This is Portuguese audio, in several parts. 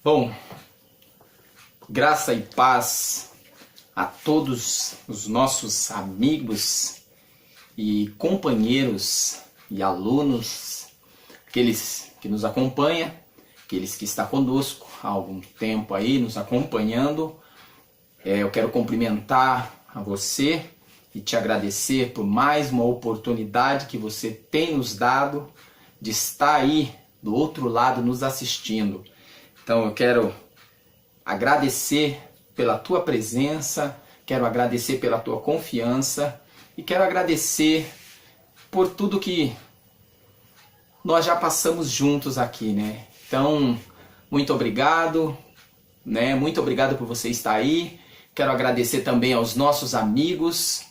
Bom, graça e paz a todos os nossos amigos e companheiros e alunos, aqueles que nos acompanham, aqueles que estão conosco há algum tempo aí nos acompanhando. Eu quero cumprimentar a você e te agradecer por mais uma oportunidade que você tem nos dado de estar aí do outro lado nos assistindo. Então eu quero agradecer pela tua presença, quero agradecer pela tua confiança e quero agradecer por tudo que nós já passamos juntos aqui, né? Então, muito obrigado, né? Muito obrigado por você estar aí. Quero agradecer também aos nossos amigos,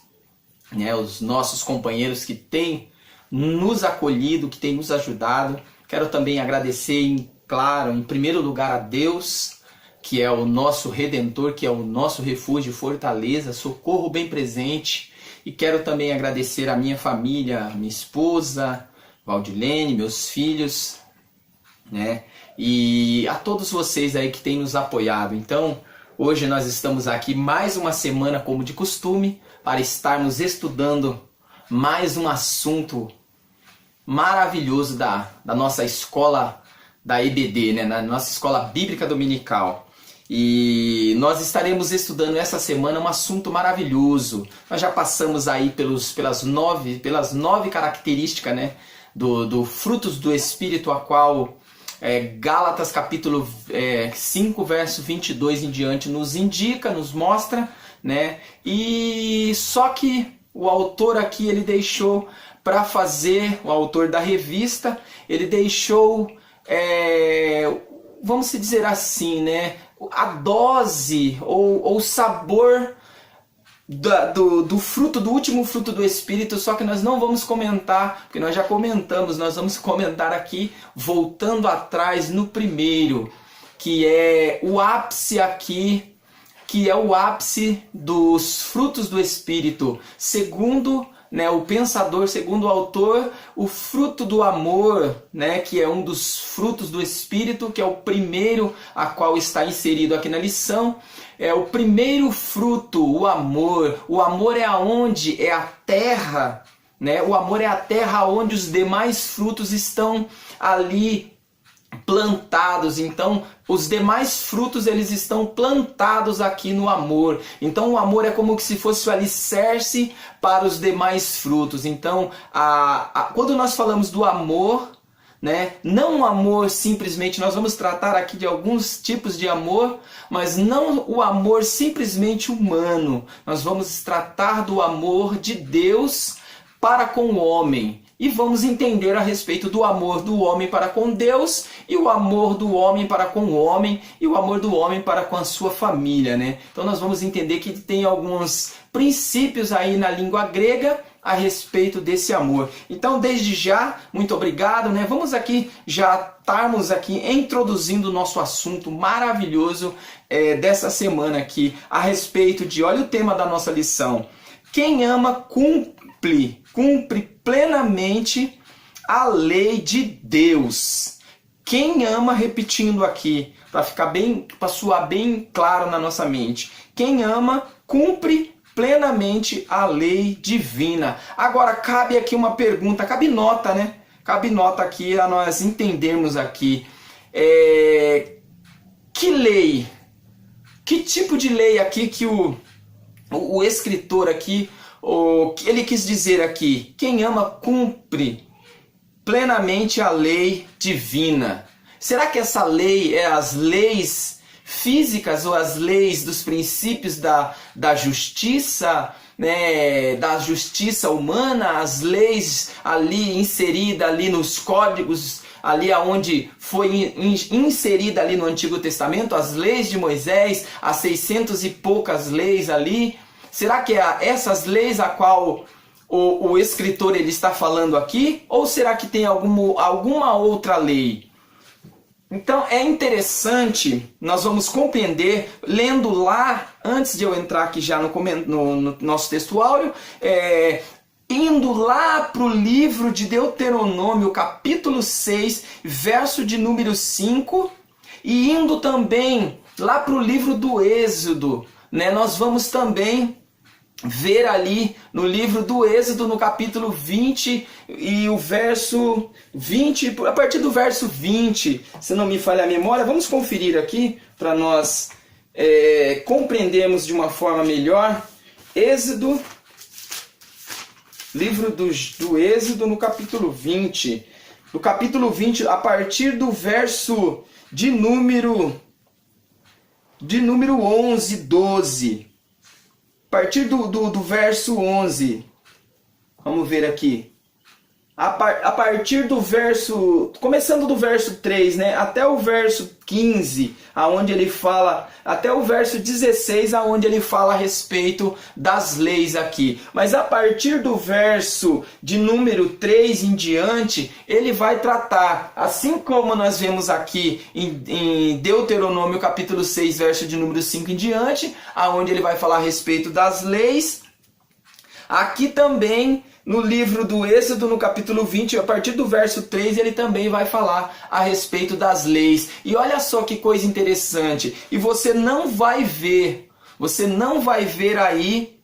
né? Os nossos companheiros que têm nos acolhido, que têm nos ajudado. Quero também agradecer, claro, em primeiro lugar a Deus, que é o nosso Redentor, que é o nosso refúgio e fortaleza, socorro bem presente. E quero também agradecer a minha família, minha esposa, Valdilene, meus filhos, né? E a todos vocês aí que têm nos apoiado. Então, hoje nós estamos aqui mais uma semana, como de costume, para estarmos estudando mais um assunto maravilhoso da nossa escola da EBD, né? Na nossa escola bíblica dominical. E nós estaremos estudando essa semana um assunto maravilhoso. Nós já passamos aí pelas nove características, né? do frutos do Espírito, a qual Gálatas capítulo 5, verso 22 em diante nos indica, nos mostra, né? E só que o autor aqui, ele deixou para fazer, o autor da revista, ele deixou, vamos dizer assim, né? A dose ou o sabor do fruto, do último fruto do Espírito, só que nós não vamos comentar, porque nós já comentamos, nós vamos comentar aqui, voltando atrás no primeiro, que é o ápice aqui, que é o ápice dos frutos do Espírito, segundo, né, o pensador, segundo o autor, o fruto do amor, né, que é um dos frutos do Espírito, que é o primeiro a qual está inserido aqui na lição. É o primeiro fruto, o amor. O amor é aonde é a terra, né? O amor é a terra onde os demais frutos estão ali plantados. Então, os demais frutos, eles estão plantados aqui no amor. Então, o amor é como se fosse o alicerce para os demais frutos. Então, quando nós falamos do amor, né? Não o amor simplesmente, nós vamos tratar aqui de alguns tipos de amor, mas não o amor simplesmente humano. Nós vamos tratar do amor de Deus para com o homem. E vamos entender a respeito do amor do homem para com Deus, e o amor do homem para com o homem, e o amor do homem para com a sua família, né? Então nós vamos entender que tem alguns princípios aí na língua grega a respeito desse amor. Então, desde já, muito obrigado, né? Vamos aqui já estarmos aqui introduzindo o nosso assunto maravilhoso dessa semana aqui, a respeito de, olha o tema da nossa lição: quem ama cumpre plenamente a lei de Deus. Quem ama, repetindo aqui, para soar bem claro na nossa mente, quem ama cumpre plenamente a lei divina. Agora, cabe aqui uma pergunta, cabe nota, né? Cabe nota aqui a nós entendermos aqui. Que lei? Que tipo de lei aqui que o escritor aqui, ele quis dizer aqui? Quem ama cumpre plenamente a lei divina. Será que essa lei é as leis físicas ou as leis dos princípios da justiça, né, da justiça humana, as leis ali inseridas ali nos códigos, ali aonde foi inserida ali no Antigo Testamento, as leis de Moisés, as 600 e poucas leis ali? Será que é essas leis a qual o escritor ele está falando aqui? Ou será que tem alguma outra lei? Então é interessante, nós vamos compreender, lendo lá, antes de eu entrar aqui já no nosso textuário, indo lá para o livro de Deuteronômio, capítulo 6, verso de número 5, E indo também lá para o livro do Êxodo, né, nós vamos também ver ali no livro do Êxodo, no capítulo 20 e o verso 20, a partir do verso 20, se não me falha a memória, vamos conferir aqui para nós compreendermos de uma forma melhor. Êxodo, livro do Êxodo, no capítulo 20. No capítulo 20, a partir do verso de número 11, 12. A partir do verso 11, vamos ver aqui. A partir do verso, começando do verso 3, né, até o verso 15, aonde ele fala, até o verso 16, aonde ele fala a respeito das leis aqui. Mas a partir do verso de número 3 em diante, ele vai tratar, assim como nós vemos aqui em Deuteronômio capítulo 6, verso de número 5 em diante, aonde ele vai falar a respeito das leis. Aqui também, no livro do Êxodo, no capítulo 20, a partir do verso 3, ele também vai falar a respeito das leis. E olha só que coisa interessante. E você não vai ver aí,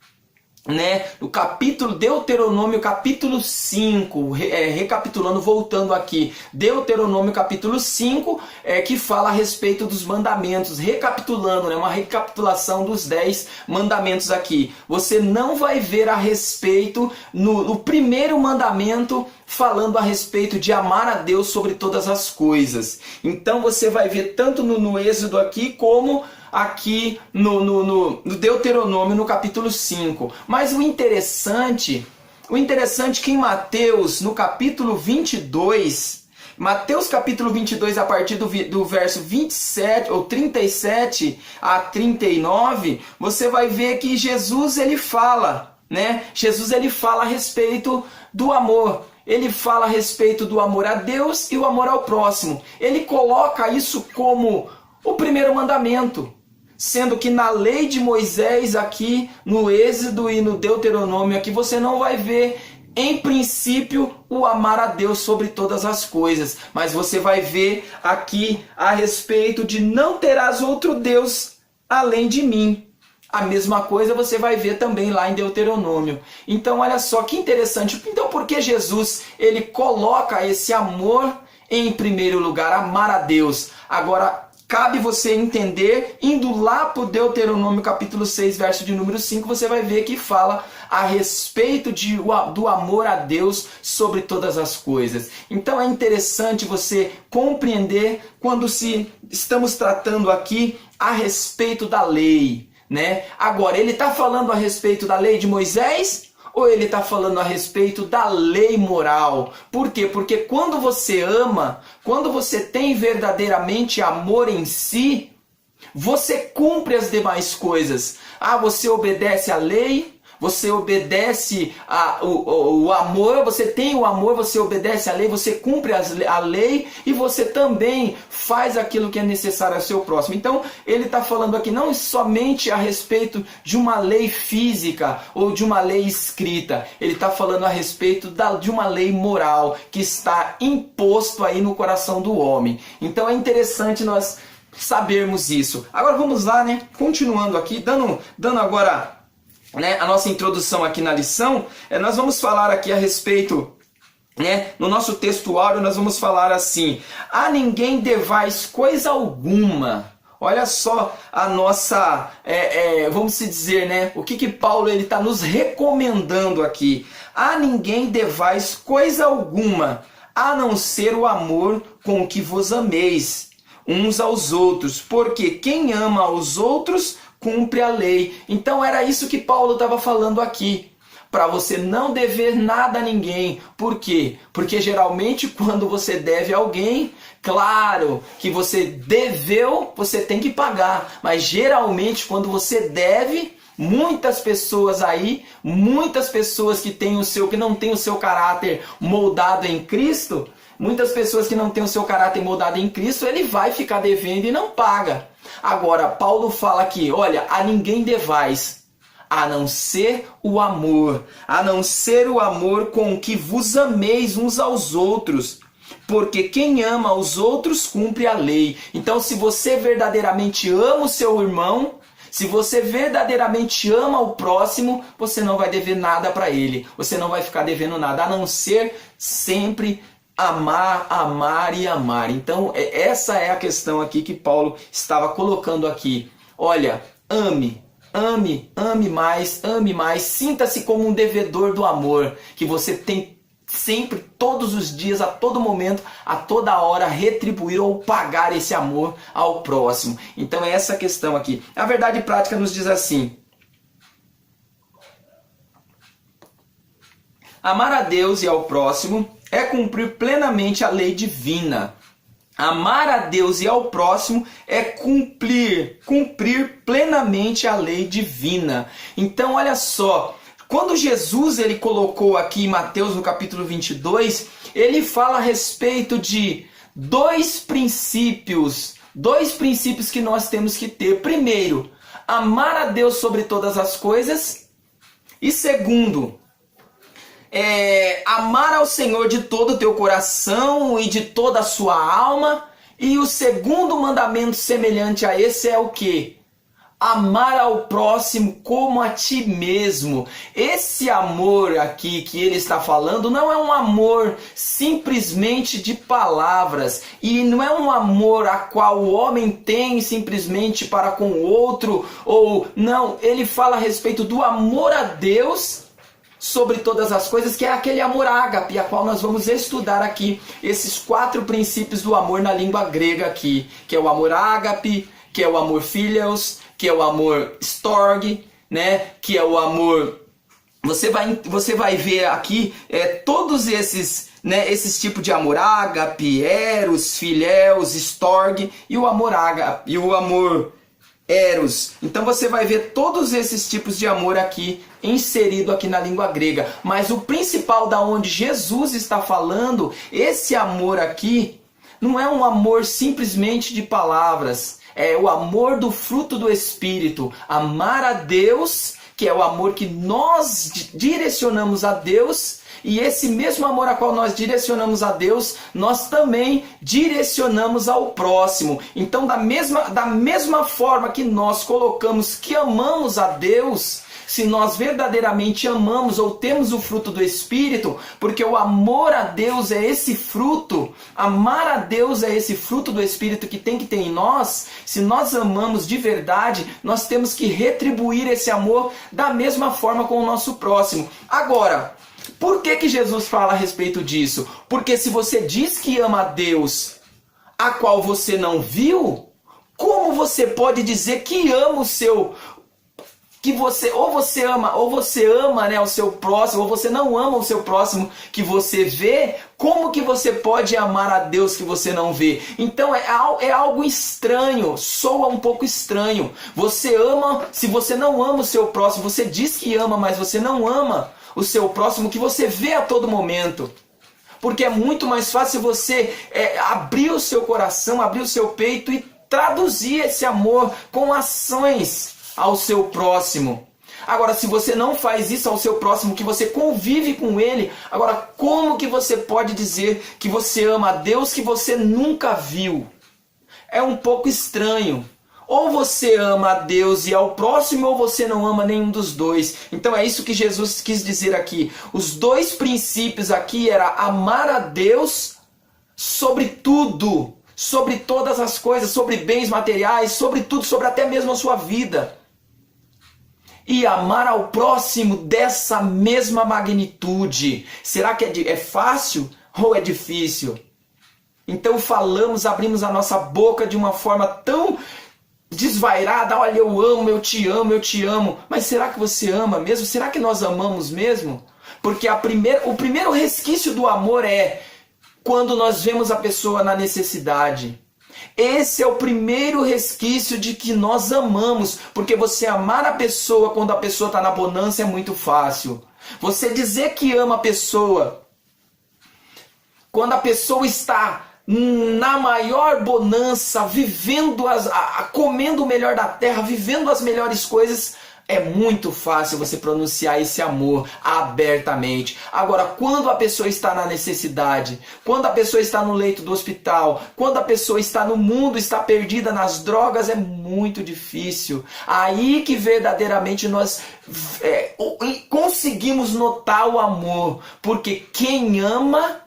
né, no capítulo Deuteronômio capítulo 5, recapitulando, voltando aqui, Deuteronômio capítulo 5, que fala a respeito dos mandamentos, recapitulando, né, uma recapitulação dos 10 mandamentos aqui. Você não vai ver a respeito, no primeiro mandamento, falando a respeito de amar a Deus sobre todas as coisas. Então você vai ver tanto no Êxodo aqui, como aqui no Deuteronômio, no capítulo 5. Mas o interessante é que em Mateus, no capítulo 22, Mateus capítulo 22, a partir do verso 27, ou 37 a 39, você vai ver que Jesus ele fala, né? Jesus ele fala a respeito do amor. Ele fala a respeito do amor a Deus e o amor ao próximo. Ele coloca isso como o primeiro mandamento. Sendo que na lei de Moisés aqui, no Êxodo e no Deuteronômio aqui, você não vai ver, em princípio, o amar a Deus sobre todas as coisas. Mas você vai ver aqui a respeito de não terás outro Deus além de mim. A mesma coisa você vai ver também lá em Deuteronômio. Então olha só que interessante. Então por que Jesus ele coloca esse amor em primeiro lugar, amar a Deus? Agora, cabe você entender, indo lá para o Deuteronômio capítulo 6, verso de número 5, você vai ver que fala a respeito do amor a Deus sobre todas as coisas. Então é interessante você compreender quando estamos tratando aqui a respeito da lei, né? Agora, ele está falando a respeito da lei de Moisés? Ou ele está falando a respeito da lei moral? Por quê? Porque quando você ama, quando você tem verdadeiramente amor em si, você cumpre as demais coisas. Você obedece à lei, você obedece o amor, você tem o amor, você obedece à lei, você cumpre a lei e você também faz aquilo que é necessário ao seu próximo. Então, ele está falando aqui não somente a respeito de uma lei física ou de uma lei escrita, ele está falando a respeito de uma lei moral que está imposto aí no coração do homem. Então, é interessante nós sabermos isso. Agora vamos lá, né? Continuando aqui, dando agora, né, a nossa introdução aqui na lição, nós vamos falar aqui a respeito, né, no nosso textuário nós vamos falar assim: a ninguém devais coisa alguma. Olha só a nossa, vamos dizer, né, o que Paulo ele está nos recomendando aqui. A ninguém devais coisa alguma, a não ser o amor com que vos ameis uns aos outros, porque quem ama aos outros cumpre a lei. Então era isso que Paulo estava falando aqui, para você não dever nada a ninguém. Por quê? Porque geralmente quando você deve a alguém, claro que você deveu, você tem que pagar, mas geralmente quando você deve, muitas pessoas aí, muitas pessoas que não têm o seu caráter moldado em Cristo, muitas pessoas que não têm o seu caráter moldado em Cristo, ele vai ficar devendo e não paga. Agora, Paulo fala aqui, olha, a ninguém devais, a não ser o amor com que vos ameis uns aos outros, porque quem ama os outros cumpre a lei. Então, se você verdadeiramente ama o seu irmão, se você verdadeiramente ama o próximo, você não vai dever nada para ele. Você não vai ficar devendo nada, a não ser sempre amar, amar e amar. Então, essa é a questão aqui que Paulo estava colocando aqui. Olha, ame, ame, ame mais, sinta-se como um devedor do amor, que você tem sempre, todos os dias, a todo momento, a toda hora, retribuir ou pagar esse amor ao próximo. Então é essa questão aqui. A verdade prática nos diz assim: amar a Deus e ao próximo é cumprir plenamente a lei divina. Amar a Deus e ao próximo é cumprir plenamente a lei divina. Então olha só, quando Jesus ele colocou aqui em Mateus no capítulo 22, ele fala a respeito de dois princípios que nós temos que ter. Primeiro, amar a Deus sobre todas as coisas. E segundo, amar ao Senhor de todo o teu coração e de toda a sua alma. E o segundo mandamento semelhante a esse é o quê? Amar ao próximo como a ti mesmo. Esse amor aqui que ele está falando não é um amor simplesmente de palavras. E não é um amor a qual o homem tem simplesmente para com o outro. Ou não, ele fala a respeito do amor a Deus sobre todas as coisas, que é aquele amor ágape, a qual nós vamos estudar aqui. Esses 4 princípios do amor na língua grega aqui. Que é o amor ágape, que é o amor phileos, que é o amor storge, né? Que é o amor... Você vai ver aqui todos esses, né? Esses tipos de amor: ágape, eros, phileus, storge e o amor ágape e o amor eros. Então você vai ver todos esses tipos de amor aqui inserido aqui na língua grega. Mas o principal da onde Jesus está falando, esse amor aqui, não é um amor simplesmente de palavras. É o amor do fruto do Espírito. Amar a Deus, que é o amor que nós direcionamos a Deus. E esse mesmo amor a qual nós direcionamos a Deus, nós também direcionamos ao próximo. Então, da mesma forma que nós colocamos que amamos a Deus, se nós verdadeiramente amamos ou temos o fruto do Espírito, porque o amor a Deus é esse fruto, amar a Deus é esse fruto do Espírito que tem que ter em nós. Se nós amamos de verdade, nós temos que retribuir esse amor da mesma forma com o nosso próximo. Agora, por que Jesus fala a respeito disso? Porque se você diz que ama a Deus, a qual você não viu, como você pode dizer que ama o seu... que você ama, né, o seu próximo, ou você não ama o seu próximo que você vê? Como que você pode amar a Deus que você não vê? Então é algo estranho, soa um pouco estranho. Você ama, se você não ama o seu próximo, você diz que ama, mas você não ama o seu próximo que você vê a todo momento. Porque é muito mais fácil você abrir o seu coração, abrir o seu peito e traduzir esse amor com ações ao seu próximo. Agora, se você não faz isso ao seu próximo, que você convive com ele, agora como que você pode dizer que você ama a Deus que você nunca viu? É um pouco estranho. Ou você ama a Deus e ao próximo, ou você não ama nenhum dos dois. Então é isso que Jesus quis dizer aqui. Os dois princípios aqui era amar a Deus sobre tudo, sobre todas as coisas, sobre bens materiais, sobre tudo, sobre até mesmo a sua vida. E amar ao próximo dessa mesma magnitude. Será que é fácil ou é difícil? Então abrimos a nossa boca de uma forma tão desvairada: olha, eu amo, eu te amo, eu te amo. Mas será que você ama mesmo? Será que nós amamos mesmo? Porque o primeiro resquício do amor é quando nós vemos a pessoa na necessidade. Esse é o primeiro resquício de que nós amamos, porque você amar a pessoa quando a pessoa está na bonança é muito fácil. Você dizer que ama a pessoa quando a pessoa está na maior bonança, vivendo comendo o melhor da terra, vivendo as melhores coisas, É muito fácil você pronunciar esse amor abertamente. Agora, quando a pessoa está na necessidade, quando a pessoa está no leito do hospital, quando a pessoa está no mundo, está perdida nas drogas, é muito difícil. Aí que verdadeiramente nós conseguimos notar o amor. Porque quem ama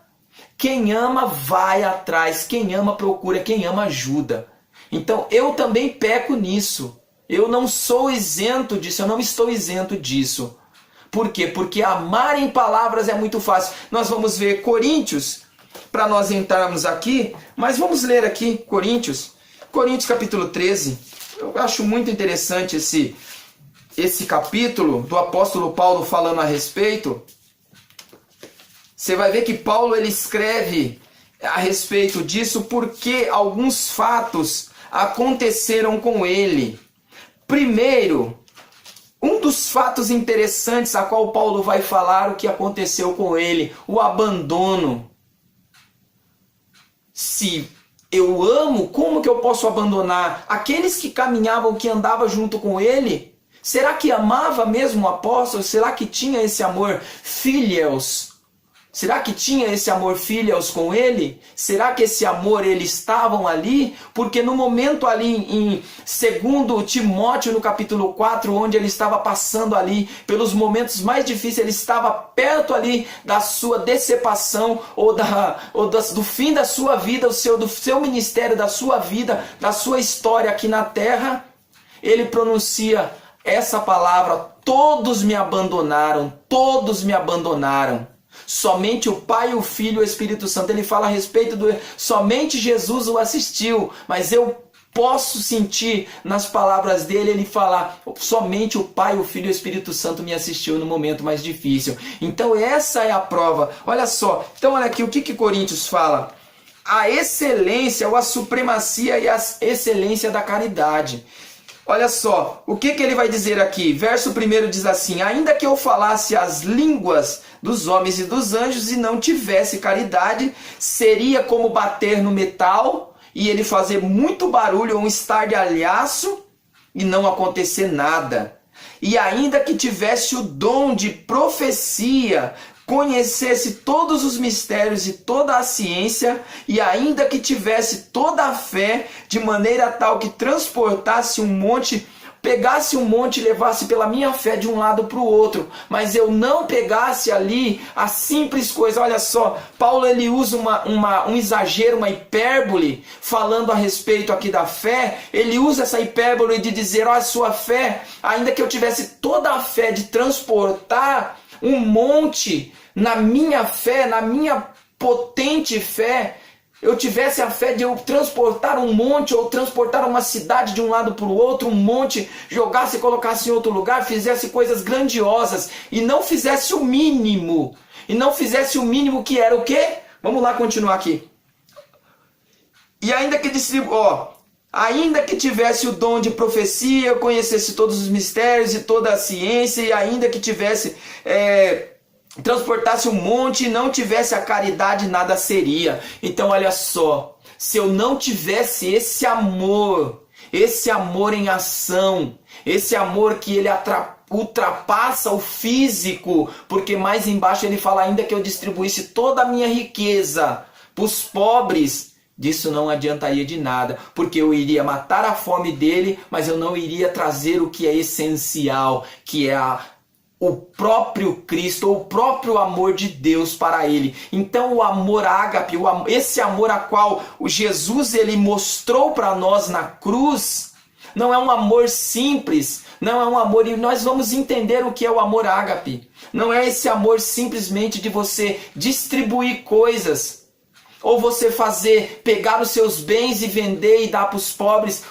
vai atrás, quem ama procura, quem ama ajuda. Então eu também peco nisso. Eu não sou isento disso, eu não estou isento disso. Por quê? Porque amar em palavras é muito fácil. Nós vamos ver Coríntios, para nós entrarmos aqui, mas vamos ler aqui Coríntios capítulo 13. Eu acho muito interessante esse capítulo do apóstolo Paulo falando a respeito. Você vai ver que Paulo ele escreve a respeito disso porque alguns fatos aconteceram com ele. Primeiro, um dos fatos interessantes a qual Paulo vai falar o que aconteceu com ele, o abandono. Se eu amo, como que eu posso abandonar aqueles que caminhavam, que andavam junto com ele? Será que amava mesmo o apóstolo? Será que tinha esse amor filios? Será que tinha esse amor filios com ele? Será que esse amor eles estavam ali? Porque no momento ali em 2 Timóteo, no capítulo 4, onde ele estava passando ali pelos momentos mais difíceis, ele estava perto ali da sua decepção do fim da sua vida, do seu ministério, da sua vida, da sua história aqui na terra. Ele pronuncia essa palavra: todos me abandonaram, todos me abandonaram. Somente o Pai, o Filho e o Espírito Santo. Ele fala a respeito somente Jesus o assistiu, mas eu posso sentir nas palavras dele, ele falar: somente o Pai, o Filho e o Espírito Santo me assistiu no momento mais difícil. Então essa é a prova. Olha só, então olha aqui o que Coríntios fala: a excelência ou a supremacia e a excelência da caridade. Olha só, o que ele vai dizer aqui? Verso 1 diz assim: ainda que eu falasse as línguas dos homens e dos anjos e não tivesse caridade, seria como bater no metal e ele fazer muito barulho ou um estardalhaço e não acontecer nada. E ainda que tivesse o dom de profecia, conhecesse todos os mistérios e toda a ciência, e ainda que tivesse toda a fé, de maneira tal que transportasse um monte, pegasse um monte e levasse pela minha fé de um lado para o outro, mas eu não pegasse ali a simples coisa. Olha só, Paulo ele usa um exagero, uma hipérbole, falando a respeito aqui da fé. Ele usa essa hipérbole de dizer: olha, sua fé, ainda que eu tivesse toda a fé de transportar um monte, na minha fé, na minha potente fé, eu tivesse a fé de eu transportar um monte ou transportar uma cidade de um lado para o outro, um monte, jogasse e colocasse em outro lugar, fizesse coisas grandiosas e não fizesse o mínimo. E não fizesse o mínimo, que era o quê? Vamos lá continuar aqui. E ainda que tivesse o dom de profecia, conhecesse todos os mistérios e toda a ciência, e ainda que tivesse transportasse um monte e não tivesse a caridade, nada seria. Então olha só, se eu não tivesse esse amor em ação, esse amor que ele ultrapassa o físico, porque mais embaixo ele fala: ainda que eu distribuísse toda a minha riqueza para os pobres, disso não adiantaria de nada, porque eu iria matar a fome dele, mas eu não iria trazer o que é essencial, que é o próprio Cristo, ou o próprio amor de Deus para ele. Então o amor ágape, esse amor a qual o Jesus ele mostrou para nós na cruz, não é um amor simples, não é um amor, e nós vamos entender o que é o amor ágape. Não é esse amor simplesmente de você distribuir coisas, ou você pegar os seus bens e vender e dar para os pobres,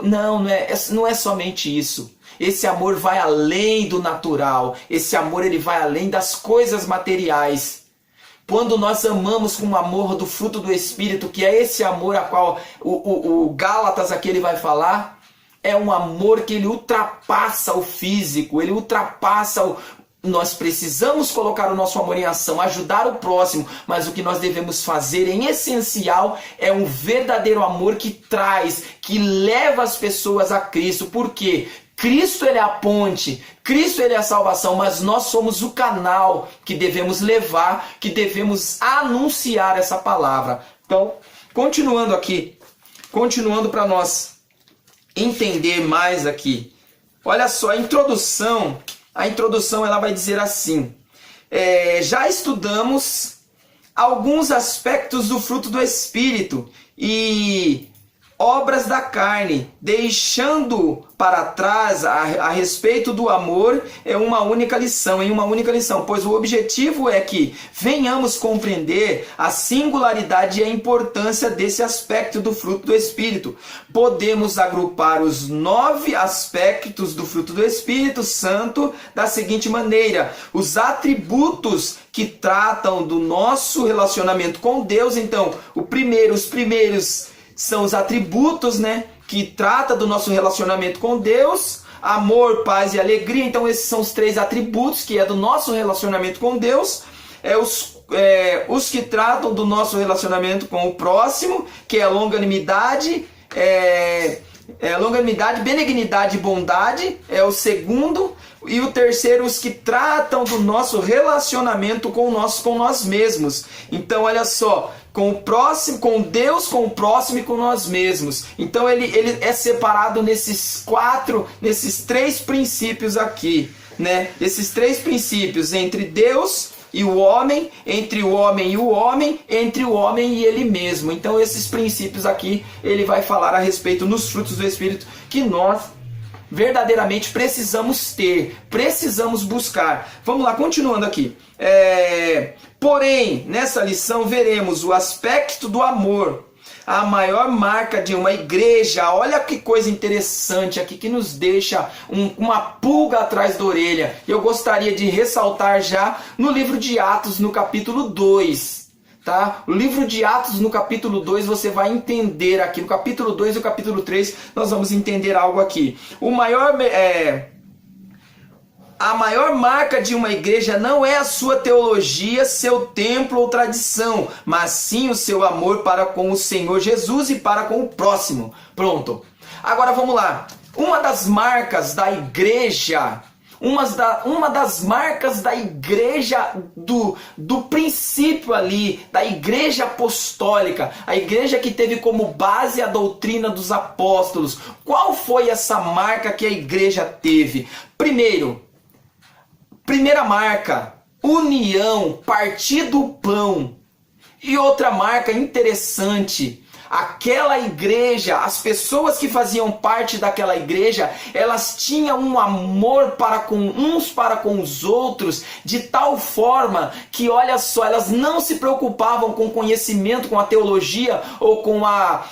não é somente isso. Esse amor vai além do natural. Esse amor ele vai além das coisas materiais. Quando nós amamos com o amor do fruto do Espírito, que é esse amor a qual o Gálatas aqui ele vai falar, é um amor que ele ultrapassa o físico, ele ultrapassa Nós precisamos colocar o nosso amor em ação, ajudar o próximo, mas o que nós devemos fazer em essencial é um verdadeiro amor que traz, que leva as pessoas a Cristo. Por quê? Cristo ele é a ponte, Cristo ele é a salvação, mas nós somos o canal que devemos levar, que devemos anunciar essa palavra. Então, continuando para nós entender mais aqui. Olha só, a introdução ela vai dizer assim: já estudamos alguns aspectos do fruto do Espírito e obras da carne, deixando para trás a respeito do amor em uma única lição, pois o objetivo é que venhamos compreender a singularidade e a importância desse aspecto do fruto do Espírito. Podemos agrupar os 9 aspectos do fruto do Espírito Santo da seguinte maneira: os atributos que tratam do nosso relacionamento com Deus. Então, os primeiros são os atributos, né, que trata do nosso relacionamento com Deus: amor, paz e alegria. Então esses são os 3 atributos que é do nosso relacionamento com Deus. Os que tratam do nosso relacionamento com o próximo, que é longanimidade, benignidade e bondade, é o segundo. E o terceiro, os que tratam do nosso relacionamento com nós mesmos. Então olha só, com o próximo, com Deus, com o próximo e com nós mesmos. Então ele é separado nesses 3 princípios aqui, né? Esses 3 princípios entre Deus e o homem, entre o homem e o homem, entre o homem e ele mesmo. Então esses princípios aqui ele vai falar a respeito nos frutos do Espírito que nós verdadeiramente precisamos ter, precisamos buscar. Vamos lá, continuando aqui. Porém, nessa lição veremos o aspecto do amor, a maior marca de uma igreja. Olha que coisa interessante aqui que nos deixa uma pulga atrás da orelha. Eu gostaria de ressaltar já no livro de Atos, no capítulo 2. Tá? O livro de Atos, no capítulo 2, você vai entender aqui. No capítulo 2 e no capítulo 3, nós vamos entender algo aqui. A maior marca de uma igreja não é a sua teologia, seu templo ou tradição, mas sim o seu amor para com o Senhor Jesus e para com o próximo. Pronto. Agora vamos lá. Uma das marcas da igreja... Uma das marcas da igreja do princípio ali, da igreja apostólica, a igreja que teve como base a doutrina dos apóstolos. Qual foi essa marca que a igreja teve? Primeira marca, união, partir do pão. E outra marca interessante, aquela igreja, as pessoas que faziam parte daquela igreja, elas tinham um amor uns para com os outros, de tal forma que, olha só, elas não se preocupavam com o conhecimento, com a teologia ou com a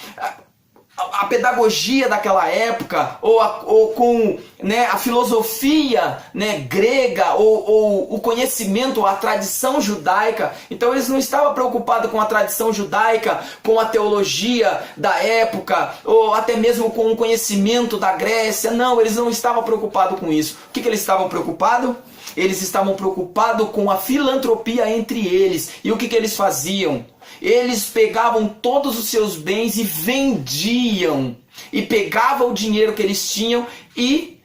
pedagogia daquela época, ou com, né, a filosofia, né, grega, ou o conhecimento, a tradição judaica. Então eles não estavam preocupados com a tradição judaica, com a teologia da época, ou até mesmo com o conhecimento da Grécia. Não, eles não estavam preocupados com isso. O que eles estavam preocupados? Eles estavam preocupados com a filantropia entre eles. E o que eles faziam? Eles pegavam todos os seus bens e vendiam. E pegavam o dinheiro que eles tinham e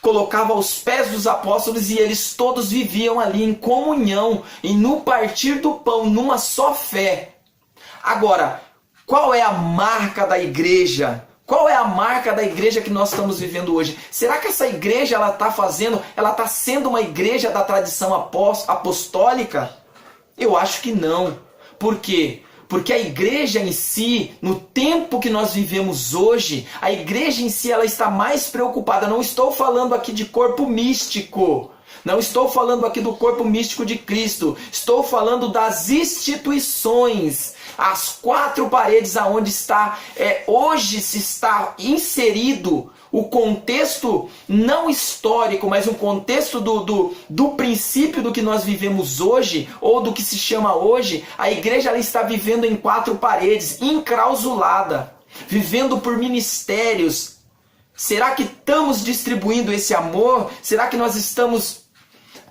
colocavam aos pés dos apóstolos, e eles todos viviam ali em comunhão, e no partir do pão, numa só fé. Agora, qual é a marca da igreja? Qual é a marca da igreja que nós estamos vivendo hoje? Será que essa igreja ela está sendo uma igreja da tradição apostólica? Eu acho que não. Por quê? Porque a igreja em si, no tempo que nós vivemos hoje, a igreja em si ela está mais preocupada. Não estou falando aqui de corpo místico. Não estou falando aqui do corpo místico de Cristo. Estou falando das instituições. As 4 paredes aonde hoje se está inserido o contexto não histórico, mas um contexto do princípio do que nós vivemos hoje, ou do que se chama hoje. A igreja ela está vivendo em 4 paredes, enclausulada, vivendo por ministérios. Será que estamos distribuindo esse amor? Será que nós estamos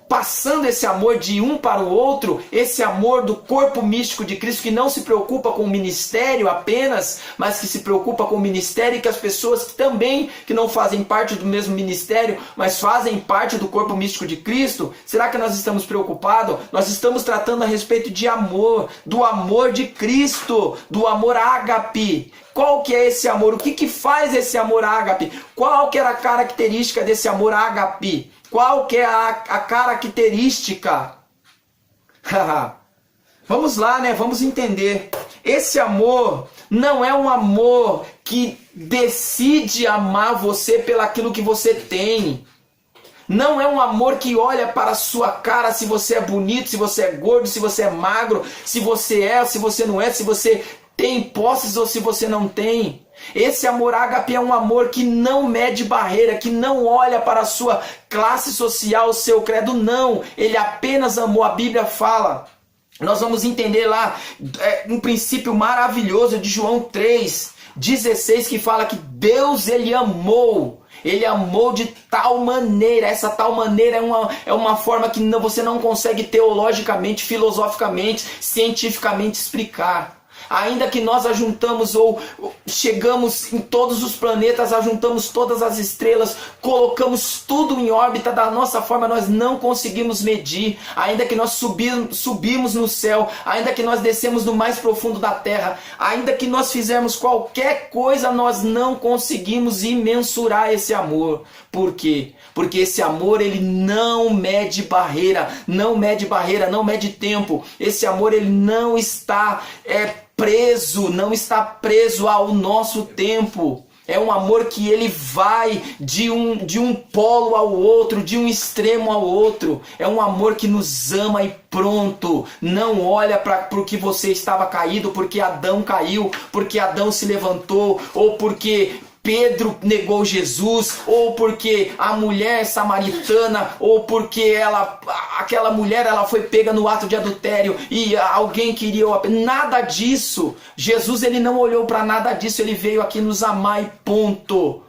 passando esse amor de um para o outro, esse amor do corpo místico de Cristo, que não se preocupa com o ministério apenas, mas que se preocupa com o ministério, e que as pessoas que também, que não fazem parte do mesmo ministério, mas fazem parte do corpo místico de Cristo, será que nós estamos preocupados? Nós estamos tratando a respeito de amor, do amor de Cristo, do amor ágape. Qual que é esse amor? O que faz esse amor ágape? Qual que era a característica desse amor ágape? Qual que é a característica? Vamos lá, né? Vamos entender. Esse amor não é um amor que decide amar você pelaquilo que você tem. Não é um amor que olha para a sua cara, se você é bonito, se você é gordo, se você é magro, se você é, se você não é, se você tem posses ou se você não tem. Esse amor ágape é um amor que não mede barreira, que não olha para a sua classe social, o seu credo, não. Ele apenas amou. A Bíblia fala, nós vamos entender lá um princípio maravilhoso de João 3,16, que fala que Deus, ele amou. Ele amou de tal maneira. Essa tal maneira é uma forma que você não consegue teologicamente, filosoficamente, cientificamente explicar. Ainda que nós ajuntamos ou chegamos em todos os planetas, ajuntamos todas as estrelas, colocamos tudo em órbita da nossa forma, nós não conseguimos medir. Ainda que nós subimos no céu, ainda que nós descemos no mais profundo da terra, ainda que nós fizermos qualquer coisa, nós não conseguimos imensurar esse amor. Por quê? Porque esse amor, ele não mede barreira, não mede tempo. Esse amor, ele não está não está preso ao nosso tempo. É um amor que ele vai de um polo ao outro, de um extremo ao outro. É um amor que nos ama e pronto. Não olha para o que você estava caído, porque Adão caiu, porque Adão se levantou, ou porque Pedro negou Jesus, ou porque a mulher samaritana, ou porque aquela mulher ela foi pega no ato de adultério e alguém queria... Nada disso. Jesus, ele não olhou para nada disso, ele veio aqui nos amar e ponto.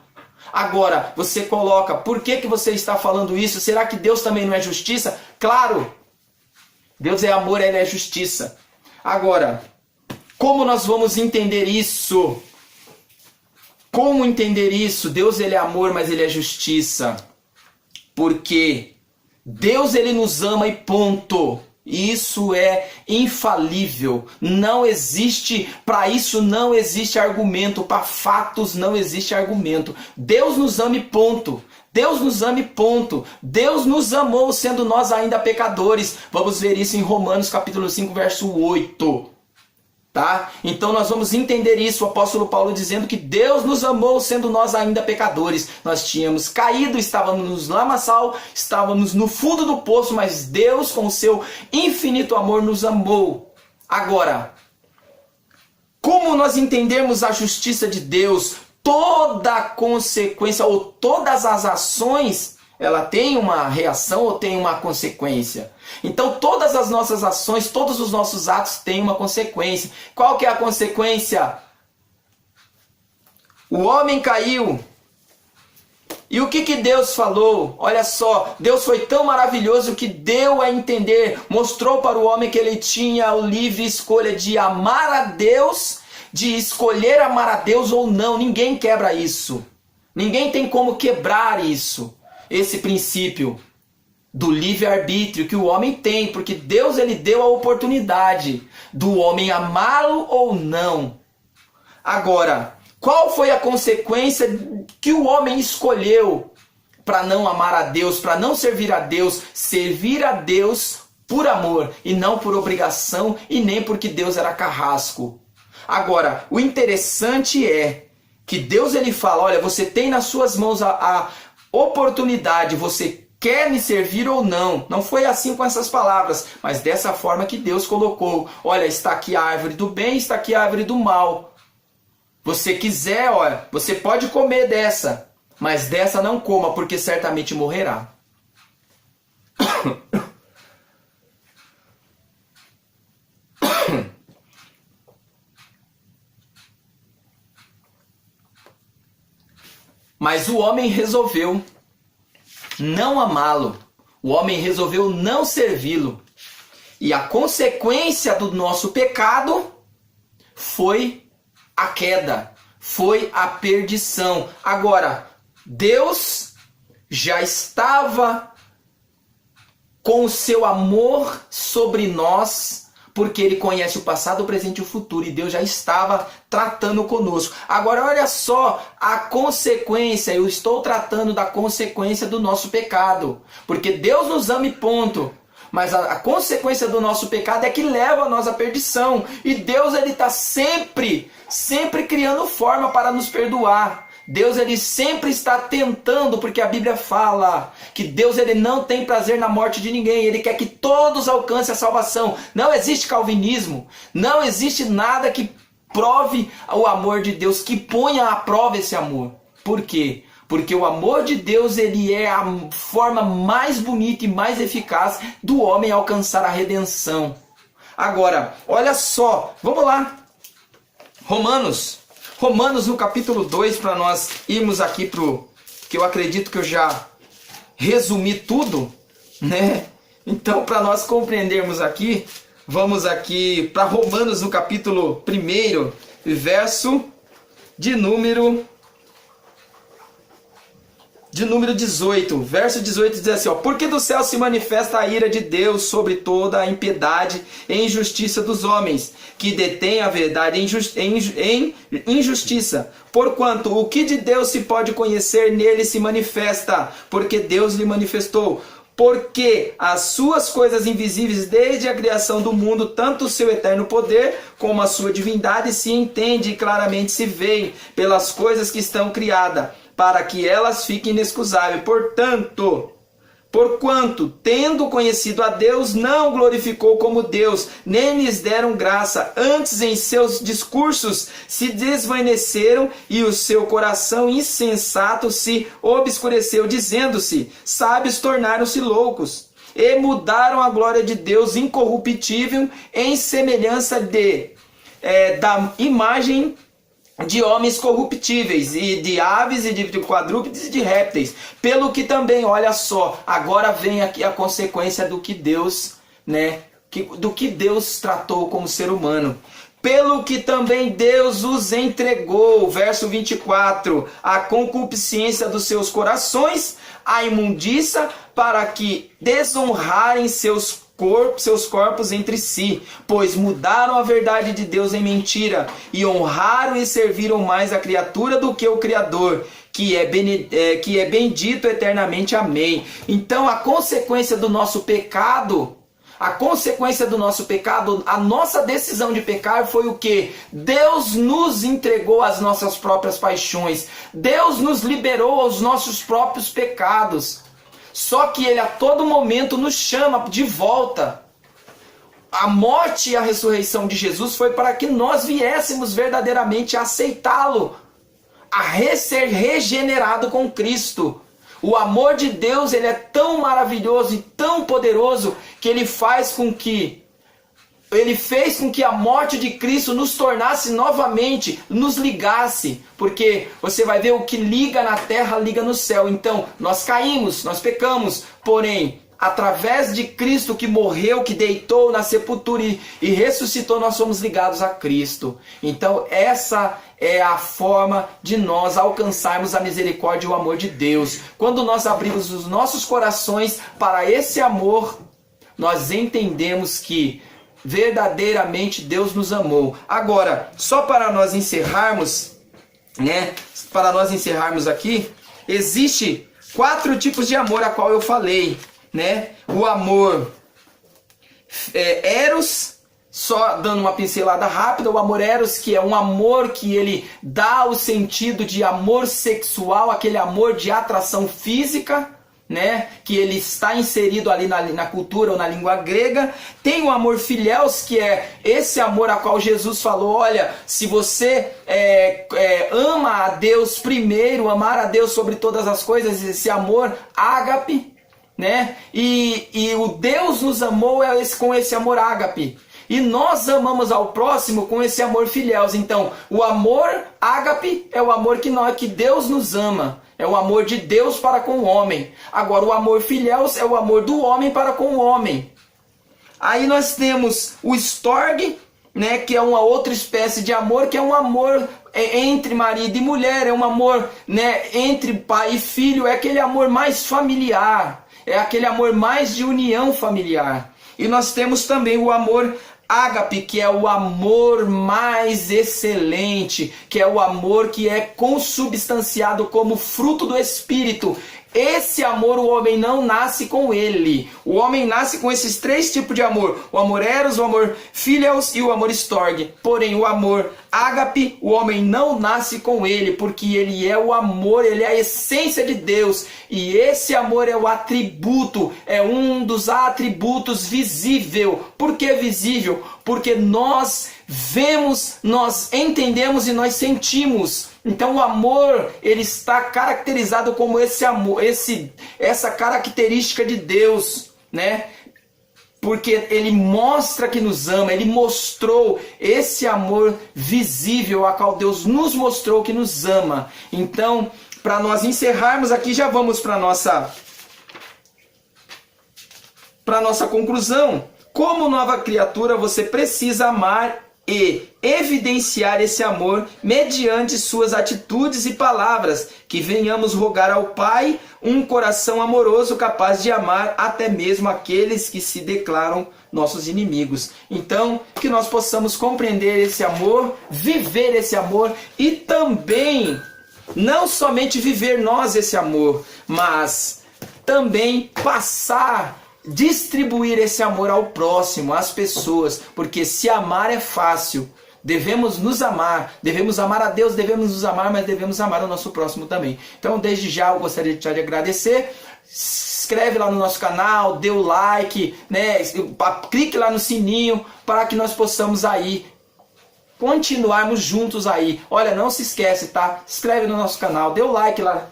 Agora, você coloca, por que você está falando isso? Será que Deus também não é justiça? Claro, Deus é amor, ele é justiça. Agora, como nós vamos entender isso? Como entender isso? Deus, ele é amor, mas ele é justiça. Porque Deus, ele nos ama e ponto. Isso é infalível. Não existe, para isso não existe argumento. Para fatos não existe argumento. Deus nos ama e ponto. Deus nos ama e ponto. Deus nos amou sendo nós ainda pecadores. Vamos ver isso em Romanos capítulo 5, verso 8. Tá? Então nós vamos entender isso, o apóstolo Paulo dizendo que Deus nos amou sendo nós ainda pecadores. Nós tínhamos caído, estávamos nos lamaçal, estávamos no fundo do poço, mas Deus com o seu infinito amor nos amou. Agora, como nós entendemos a justiça de Deus? Toda consequência ou todas as ações, ela tem uma reação ou tem uma consequência. Então todas as nossas ações, todos os nossos atos têm uma consequência. Qual que é a consequência? O homem caiu. E o que Deus falou? Olha só, Deus foi tão maravilhoso que deu a entender, mostrou para o homem que ele tinha a livre escolha de amar a Deus, de escolher amar a Deus ou não. Ninguém quebra isso. Ninguém tem como quebrar isso. Esse princípio do livre-arbítrio que o homem tem, porque Deus, ele deu a oportunidade do homem amá-lo ou não. Agora, qual foi a consequência que o homem escolheu para não amar a Deus, para não servir a Deus? Servir a Deus por amor e não por obrigação e nem porque Deus era carrasco. Agora, o interessante é que Deus, ele fala, olha, você tem nas suas mãos a oportunidade, você quer me servir ou não? Não foi assim com essas palavras, mas dessa forma que Deus colocou. Olha, está aqui a árvore do bem, está aqui a árvore do mal. Você quiser, olha, você pode comer dessa, mas dessa não coma, porque certamente morrerá. Mas o homem resolveu não amá-lo. O homem resolveu não servi-lo. E a consequência do nosso pecado foi a queda, foi a perdição. Agora, Deus já estava com o seu amor sobre nós, porque Ele conhece o passado, o presente e o futuro, e Deus já estava tratando conosco. Agora olha só a consequência, eu estou tratando da consequência do nosso pecado, porque Deus nos ama e ponto. Mas a consequência do nosso pecado é que leva a nós à perdição. E Deus ele está sempre criando forma para nos perdoar. Deus ele sempre está tentando, porque a Bíblia fala que Deus ele não tem prazer na morte de ninguém. Ele quer que todos alcancem a salvação. Não existe calvinismo. Não existe nada que prove o amor de Deus, que ponha à prova esse amor. Por quê? Porque o amor de Deus ele é a forma mais bonita e mais eficaz do homem alcançar a redenção. Agora, olha só, vamos lá. Romanos no capítulo 2, para nós irmos aqui que eu acredito que eu já resumi tudo, né? Então, para nós compreendermos aqui, vamos aqui para Romanos no capítulo 1, verso de número 18, verso 18 diz assim, ó, porque do céu se manifesta a ira de Deus sobre toda a impiedade e injustiça dos homens, que detêm a verdade em injustiça. Porquanto o que de Deus se pode conhecer nele se manifesta, porque Deus lhe manifestou. Porque as suas coisas invisíveis desde a criação do mundo, tanto o seu eterno poder como a sua divindade se entende e claramente se vê pelas coisas que estão criadas, para que elas fiquem inexcusáveis. Porquanto, tendo conhecido a Deus, não glorificou como Deus, nem lhes deram graça. Antes, em seus discursos, se desvaneceram e o seu coração insensato se obscureceu, dizendo-se, sábios tornaram-se loucos. E mudaram a glória de Deus incorruptível em semelhança da imagem de homens corruptíveis, e de aves, e de quadrúpedes, e de répteis. Pelo que também, olha só, agora vem aqui a consequência do que Deus, do que Deus tratou como ser humano. Pelo que também Deus os entregou, verso 24, a concupiscência dos seus corações, a imundícia, para que desonrarem seus corpos entre si, pois mudaram a verdade de Deus em mentira, e honraram e serviram mais a criatura do que o Criador, que é bendito eternamente. Amém. Então a consequência do nosso pecado, a nossa decisão de pecar foi o que? Deus nos entregou às nossas próprias paixões, Deus nos liberou aos nossos próprios pecados. Só que Ele a todo momento nos chama de volta. A morte e a ressurreição de Jesus foi para que nós viéssemos verdadeiramente a aceitá-lo, a ser regenerado com Cristo. O amor de Deus ele é tão maravilhoso e tão poderoso que Ele fez com que a morte de Cristo nos tornasse novamente, nos ligasse. Porque você vai ver, o que liga na terra, liga no céu. Então, nós caímos, nós pecamos, porém, através de Cristo que morreu, que deitou na sepultura e ressuscitou, nós somos ligados a Cristo. Então, essa é a forma de nós alcançarmos a misericórdia e o amor de Deus. Quando nós abrimos os nossos corações para esse amor, nós entendemos que verdadeiramente Deus nos amou. Agora, só para nós encerrarmos, para nós encerrarmos aqui, existe 4 tipos de amor a qual eu falei, O amor eros, só dando uma pincelada rápida, o amor eros, que é um amor que ele dá o sentido de amor sexual, aquele amor de atração física, que ele está inserido ali na cultura ou na língua grega. Tem o amor filiaus, que é esse amor a qual Jesus falou, olha, se você ama a Deus primeiro, amar a Deus sobre todas as coisas, esse amor ágape, e o Deus nos amou com esse amor ágape. E nós amamos ao próximo com esse amor filiaus. Então, o amor ágape é o amor que Deus nos ama. É o amor de Deus para com o homem. Agora, o amor filial é o amor do homem para com o homem. Aí nós temos o storge, né, que é uma outra espécie de amor, que é um amor entre marido e mulher, é um amor, né, entre pai e filho, é aquele amor mais familiar, é aquele amor mais de união familiar. E nós temos também o amor ágape, que é o amor mais excelente, que é o amor que é consubstanciado como fruto do Espírito. Esse amor o homem não nasce com ele. O homem nasce com esses três tipos de amor. O amor eros, o amor filios e o amor storge. Porém, o amor ágape, o homem não nasce com ele, porque ele é o amor, ele é a essência de Deus. E esse amor é o atributo, é um dos atributos visível. Por que visível? Porque nós vemos, nós entendemos e nós sentimos. Então o amor, ele está caracterizado como esse amor, essa característica de Deus, né? Porque ele mostra que nos ama, ele mostrou esse amor visível a qual Deus nos mostrou que nos ama. Então, para nós encerrarmos aqui, já vamos para nossa conclusão. Como nova criatura, você precisa amar e evidenciar esse amor mediante suas atitudes e palavras, que venhamos rogar ao Pai um coração amoroso capaz de amar até mesmo aqueles que se declaram nossos inimigos. Então, que nós possamos compreender esse amor, viver esse amor e também, não somente viver nós esse amor, mas também distribuir esse amor ao próximo, às pessoas, porque se amar é fácil, devemos nos amar, devemos amar a Deus, devemos nos amar, mas devemos amar o nosso próximo também. Então, desde já, eu gostaria de te agradecer. Se inscreve lá no nosso canal, dê o like, né? Clique lá no sininho para que nós possamos aí continuarmos juntos aí. Olha, não se esquece, tá? Se inscreve no nosso canal, dê o like lá.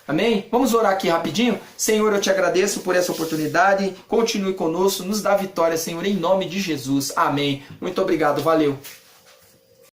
Amém? Vamos orar aqui rapidinho? Senhor, eu te agradeço por essa oportunidade. Continue conosco, nos dá vitória, Senhor, em nome de Jesus. Amém. Muito obrigado, valeu.